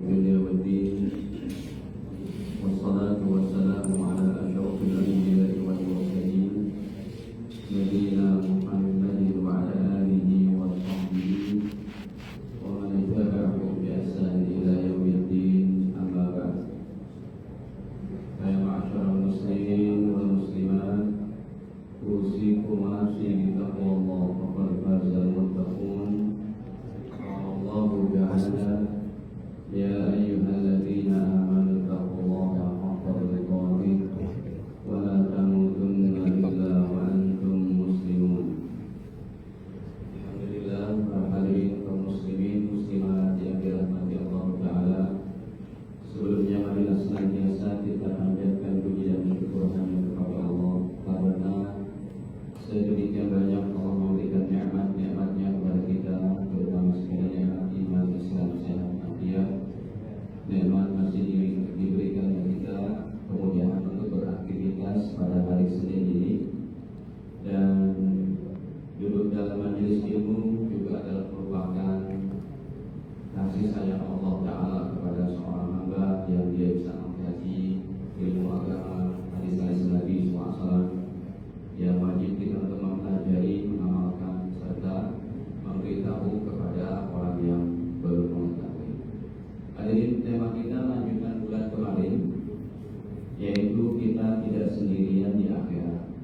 يوم الدين والصلاة والسلام على أشرف الأنبياء والمرسلين نبينا محمد وعلى آله وصحبه ومن تبعهم بإحسان إلى يوم الدين أما بعد فيا معشر المسلمين والمسلمات أوصيكم ونفسي بتقوى الله فقد فاز المتقون قال الله تعالى يا أيها الذين آمنوا اتقوا الله حق تقاته ولا تموتن إلا وأنتم مسلمون. Alhamdulillah, para hadirin kaum muslimin muslimat yang dirahmati Allah Taala. Sebelumnya marilah senantiasa kita panjatkan puji dan syukur hanya kepada Allah karena sedemikian banyak Allah memberikan nikmat-nikmatnya kepada kita, terutama sekali nikmat iman, Islam, sehat, afiat. Nikmat masih diberikan kepada kita kemudahan untuk beraktivitas pada hari Senin ini, dan duduk dalam majelis ilmu juga adalah merupakan kasih sayang Allah Ta'ala kepada seorang hamba yang dia bisa mengkaji ilmu agama, hadis-hadis Nabi SAW yang wajib kita untuk mempelajari, mengamalkan serta memberitahu kepada orang yang belum mengetahui. Hadirin, tema kita lanjutan bulan kemarin, yaitu kita tidak sendirian di akhirat.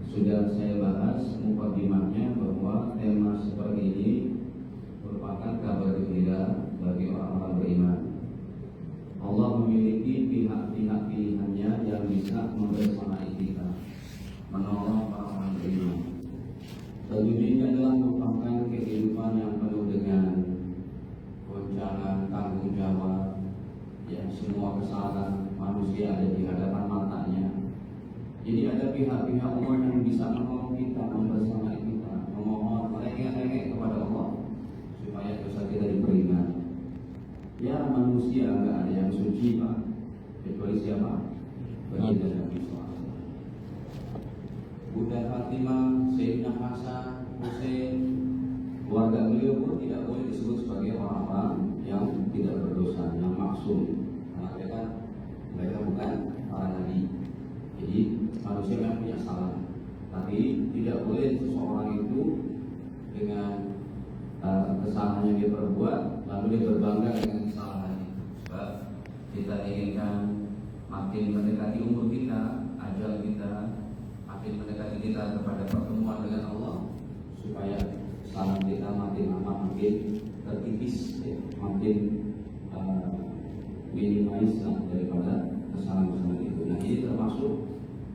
Sudah saya bahas mukadimahnya bahwa tema seperti ini merupakan kabar gembira bagi orang-orang beriman. Allah memiliki pihak-pihak pilihannya yang bisa membersamai kita, menolong orang-orang beriman. Tentunya ini adalah merupakan kehidupan yang penuh dengan goncangan, tanggung jawab, yang semua kesalahan manusia ada di hadapan matanya. Jadi ada pihak-pihak Allah yang bisa menolong kita, membersamai kita, memohon, merengek-rengek kepada Allah supaya dosa kita diperingat. Ya, manusia enggak ada yang suci, Pak, kecuali siapa? Baginda Nabi SAW. Bunda Fatimah, Sayyidina Hasan, Hussein, keluarga beliau pun tidak boleh disebut sebagai orang-orang yang tidak berdosa, yang maksum, karena mereka bukan para nabi. Jadi manusia yang punya salah, tapi tidak boleh seseorang itu dengan kesalahan yang dia perbuat lalu dia berbangga dengan kesalahannya. Sebab kita inginkan makin mendekati umur kita, ajal kita, makin mendekati kita kepada pertemuan dengan Allah, supaya kesalahan kita makin lama makin tertipis, makin minimalis daripada kesalahan-kesalahan itu. Nah, ini termasuk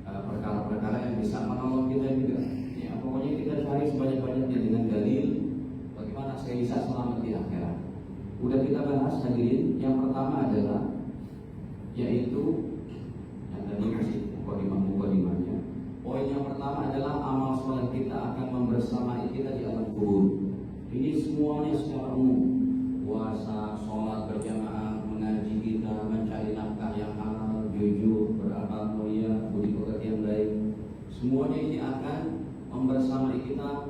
perkara-perkara yang bisa menolong kita juga. Ya, pokoknya kita cari sebanyak-banyaknya dengan dalil bagaimana saya bisa selamat di akhirat. Udah kita bahas hadirin. Yang pertama adalah yaitu yang tadi masih mukadimahnya. Poin yang pertama adalah amal soleh kita akan membersamai kita di alam kubur. Ini semuanya secara umum. Puasa, sholat berjamaah, mengaji kita, mencari nafkah yang halal, jujur, beramal mulia, budi pekerti yang baik. Semuanya ini akan membersamai kita,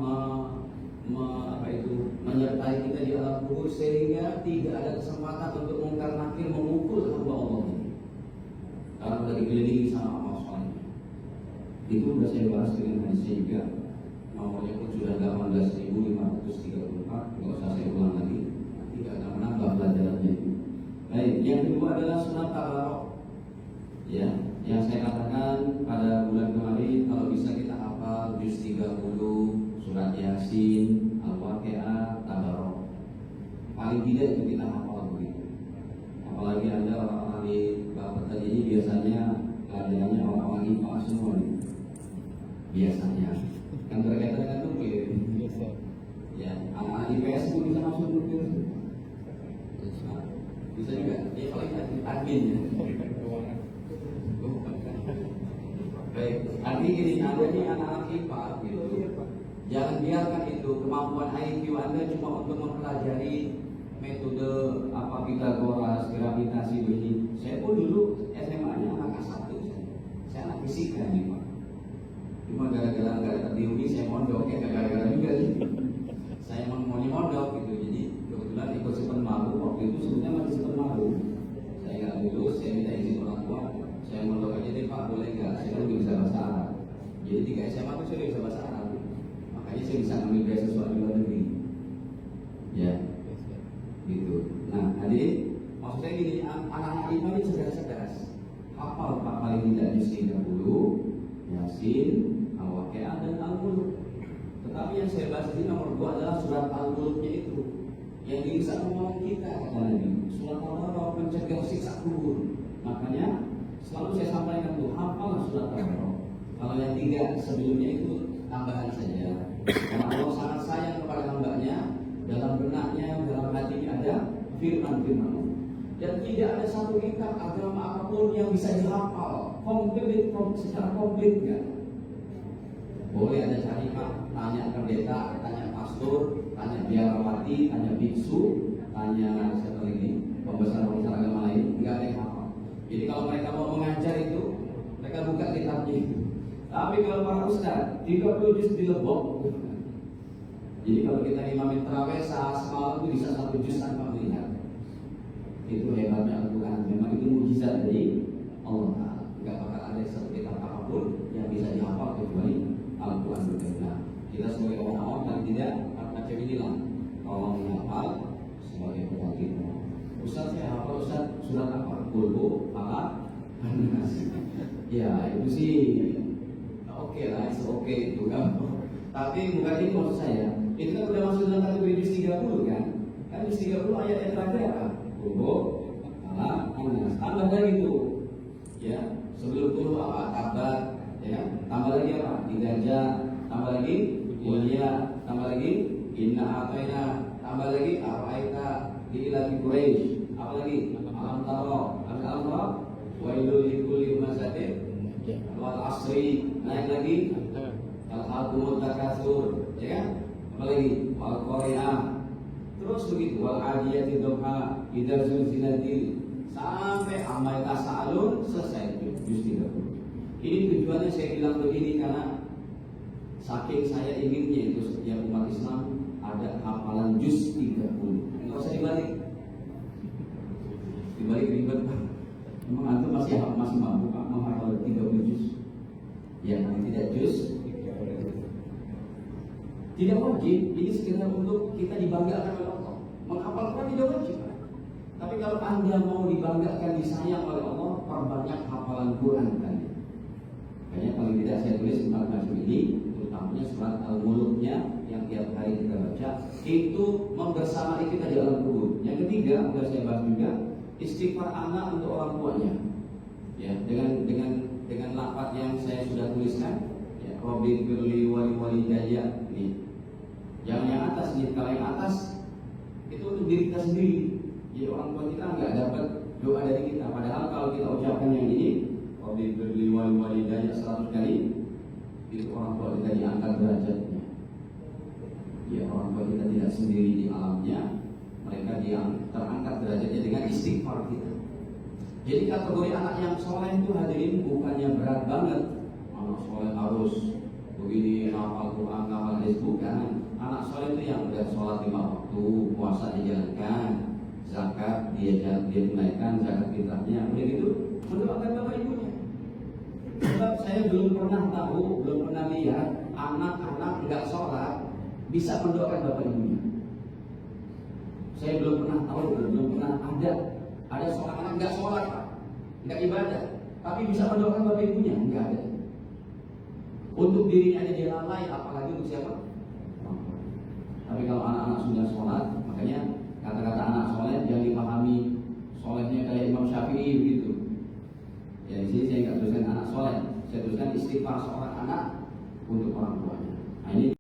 menyertai kita di alam kubur, sehingga tidak ada kesempatan untuk mungkar nakir memukul hamba Allah ini. Karena sudah dikelilingi sama amal soleh. Itu sudah saya bahas dengan hadisnya juga. Nomornya pun sudah 18.534. Tidak usah saya ulang lagi. Tidak akan menambah pelajarannya. Baik, yang kedua adalah sunat tabarok. Ya, yang saya katakan pada bulan kemarin, kalau bisa kita hafal juz 30, surat Yasin, Al-Waqiah, tabarok. Paling tidak itu kita hafal begitu. Apalagi ada orang-orang di Bapak tadi ini biasanya pelajarannya orang-orang IPA semua nih. Biasanya yang berkaitan dengan nuklir. Ya, anak-anak IPS pun bisa masuk nuklir. Bisa juga. Dia paling admin ya. Baik, artinya gini, Anda ini anak-anak IPA gitu. Jangan biarkan itu kemampuan IQ Anda cuma untuk mempelajari metode Pythagoras, gravitasi begini. Saya pun dulu SMA-nya anak S1. Saya anak fisika nih, Pak. Cuma gara-gara nggak dapat di UI, saya mondok, ya gara-gara juga sih. Saya emang maunya mondok gitu, jadi kebetulan ikut Sepen Malu waktu itu sebenarnya masih Sepen SMA itu saya bisa bahasa Arab, makanya saya bisa ngambil beasiswa di luar negeri. Ya, gitu. Nah, hadirin, maksud saya gini, anak-anak iman ini cerdas-cerdas. Hafal Pak paling tidak juz 30, Yasin, Al-Waqiah dan Al-Mulk. Tetapi yang saya bahas di nomor 2 adalah surat Al-Mulknya itu, yang bisa menolong kita kata Nabi. Surat Al-Baqarah mencegah siksa kubur. Makanya selalu saya sampaikan tuh, hafal surat Al-Baqarah. Kalau yang 3 sebelumnya itu tambahan saja. Karena Allah sangat sayang kepada hambanya, dalam benaknya, dalam hatinya ada firman-firman. Dan tidak ada satu kitab agama apapun yang bisa dihafal secara komplit kan? Boleh ada syariah, tanya pendeta, tanya pastor, tanya biarawati, tanya biksu, tanya siapa lagi, pembesar-pembesar agama lain, nggak ada yang hafal. Jadi kalau mereka mau mengajar itu, mereka buka kitabnya itu. Tapi kalau para ustaz, 30 juz dilebok. Jadi kalau kita imamin tarawih semalam itu bisa 1 juz tanpa melihat. Itu hebatnya Al-Quran. Memang itu mujizat dari Allah Ta'ala. Nggak bakal ada satu kitab apapun yang bisa dihafal kecuali Al-Quran berkata. Kita sebagai orang awam dan tidak macam inilah. Tolong menghafal sebagai pokok kita. Ustaz saya hafal Ustaz surat apa? Qul Falaq, An-Nas. Ya itu sih oke lah, oke itu kan. Tapi bukan itu maksud saya. Itu kan udah masuk dalam kategori juz 30 kan? Kan juz 30 ayat yang terakhir apa? Qul Falaq, An-Nas. Tambah lagi tuh. Ya, sebelum qul apa? Tabat. Ya, tambah lagi apa? Idzaa, tambah lagi Mulia, tambah lagi Inna A'tayna, tambah lagi Ara'aita ila fi Quraisy, apa lagi? Alam tara, alam tara, wailul likulli humazatin wal asri, naik lagi al-haqumut takatsur, ya kan? Apa lagi? Wal qari'ah. Terus begitu, wal adiyati dhabha, idza zulzilatil, sampai amma tasalun selesai juz 30. Ini tujuannya saya bilang begini karena saking saya inginnya itu setiap umat Islam ada hafalan juz 30. Enggak usah dibalik. Dibalik ribet Pak. Memang antum masih mampu Pak menghafal 30 juz. Ya, tidak juz. Tidak wajib. Ini sekedar untuk kita dibanggakan oleh Allah. Menghafal Quran tidak wajib. Tapi kalau Anda mau dibanggakan, disayang oleh Allah, perbanyak hafalan Quran tadi. Makanya paling tidak saya tulis 4 macam ini, terutamanya surat Al-Mulknya yang tiap hari kita baca, itu membersamai kita di alam kubur. Yang ketiga, sudah saya bahas juga, istighfar anak untuk orang tuanya. Ya, dengan lafaz yang saya sudah tuliskan, ya, Rabbi firli wali walidayya ini. Yang atas nih, kalau yang atas itu untuk diri kita sendiri. Jadi orang tua kita nggak dapat doa dari kita. Padahal kalau kita ucapkan yang ini, Rabbi firli wali walidayya 100 kali, itu orang tua kita diangkat derajatnya. Ya, orang tua kita tidak sendiri di alamnya, mereka terangkat derajatnya dengan istighfar kita. Jadi kategori anak yang soleh itu hadirin bukannya berat banget. Anak soleh harus begini, hafal Quran, hafal hadis, bukan. Anak soleh itu yang udah sholat 5 waktu, puasa dijalankan, zakat dia tunaikan, zakat fitrahnya, udah gitu mendoakan bapak ibunya. Sebab saya belum pernah tahu, belum pernah lihat anak-anak nggak sholat bisa mendoakan bapak ibunya. Saya belum pernah tahu, belum pernah ada seorang anak nggak sholat, nggak ibadah, tapi bisa mendoakan bapak ibunya, nggak ada. Untuk dirinya ada dia lalai, apalagi untuk siapa? Tapi kalau anak-anak sudah sholat, makanya kata-kata anak soleh yang dipahami solehnya kayak Imam Syafi'i begitu. Ya, di sini saya nggak tuliskan anak soleh, saya tuliskan istighfar seorang anak untuk orang tuanya. Nah, ini